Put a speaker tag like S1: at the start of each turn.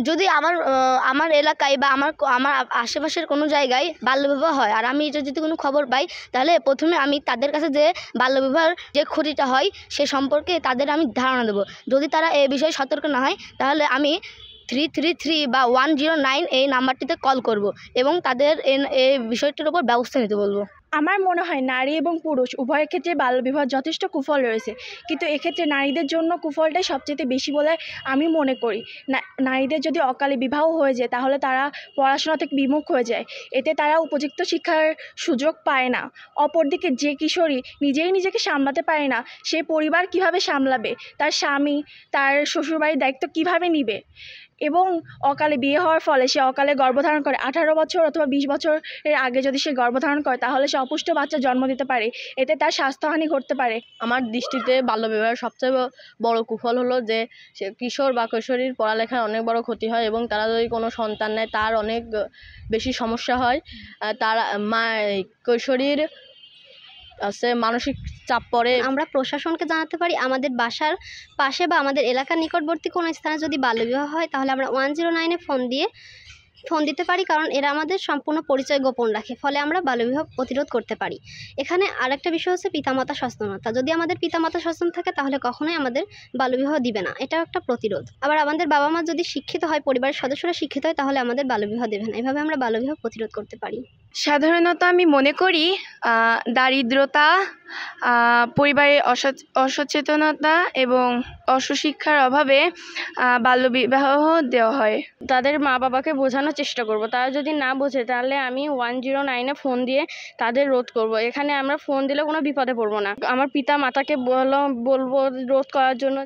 S1: যদি আমার এলাকায় বা আমার আশেপাশের কোনো জায়গায় বাল্যবিবাহ হয় আর আমি এটা যদি কোনো খবর পাই, তাহলে প্রথমে আমি তাদের কাছে যে বাল্যবিবাহের যে ক্ষতিটা হয় সে সম্পর্কে তাদের আমি ধারণা দেবো। যদি তারা এ বিষয়ে সতর্ক না হয়, তাহলে আমি 333 বা 109 এই নাম্বারটিতে কল করব এবং তাদের এই বিষয়টির উপর ব্যবস্থা নিতে বলবো।
S2: আমার মনে হয় নারী এবং পুরুষ উভয়ের ক্ষেত্রে বাল্যবিবাহ যথেষ্ট কুফল রয়েছে, কিন্তু এক্ষেত্রে নারীদের জন্য কুফলটাই সবচেয়ে বেশি বলে আমি মনে করি। নারীদের যদি অকালে বিবাহ হয়ে যায়, তাহলে তারা পড়াশোনা থেকে বিমুখ হয়ে যায়, এতে তারা উপযুক্ত শিক্ষার সুযোগ পায় না। অপরদিকে যে কিশোরী নিজেকে সামলাতে পারে না, সে পরিবার কিভাবে সামলাবে, তার স্বামী তার শ্বশুরবাড়ির দায়িত্ব কিভাবে নিবে, এবং অকালে বিয়ে হওয়ার ফলে সে অকালে গর্ভধারণ করে 18 বছর অথবা 20 বছরের আগে যদি সে গর্ভধারণ করে, তাহলে সে অপুষ্ট বাচ্চা জন্ম দিতে পারে, এতে তার স্বাস্থ্যহানি ঘটতে পারে।
S3: আমার দৃষ্টিতে বাল্যবিবাহের সবচেয়ে বড় কুফল হলো যে সে কিশোর বা কৈশোরীর পড়ালেখার অনেক বড় ক্ষতি হয় এবং তারা যদি কোনো সন্তান নেয় তার অনেক বেশি সমস্যা হয়। তার কৈশোরীর মানসিক চাপ পড়ে।
S4: আমরা প্রশাসনকে জানাতে পারি আমাদের বাসার পাশে বা আমাদের এলাকার নিকটবর্তী কোনো স্থানে যদি বাল্যবিবাহ হয়, তাহলে আমরা 109-এ ফোন দিতে পারি, কারণ এরা আমাদের সম্পূর্ণ পরিচয় গোপন রাখে, ফলে আমরা বাল্যবিবাহ প্রতিরোধ করতে পারি। এখানে আরেকটা বিষয় হচ্ছে পিতামাতা সচেতনতা। যদি আমাদের পিতামাতা সচেতন থাকে, তাহলে কখনোই আমাদের বাল্যবিবাহ দিবে না, এটাও একটা প্রতিরোধ। আবার আমাদের বাবা মা যদি শিক্ষিত হয়, পরিবারের সদস্যরা শিক্ষিত হয়, তাহলে আমাদের বাল্যবিবাহ দেবে না। এভাবে আমরা বাল্যবিবাহ প্রতিরোধ করতে পারি।
S2: সাধারণত আমি মনে করি দারিদ্রতা, পরিবারের অসচেতনতা এবং অসুশিক্ষার অভাবে বাল্যবিবাহ দেওয়া হয়।
S3: তাদের মা বাবাকে বোঝানোর চেষ্টা করব, তারা যদি না বোঝে তাহলে আমি 109-এ ফোন দিয়ে তাদের রোধ করব। এখানে আমরা ফোন দিলে কোনো বিপদে পড়বো না। আমার পিতা মাতাকে বলবো রোধ করার জন্য।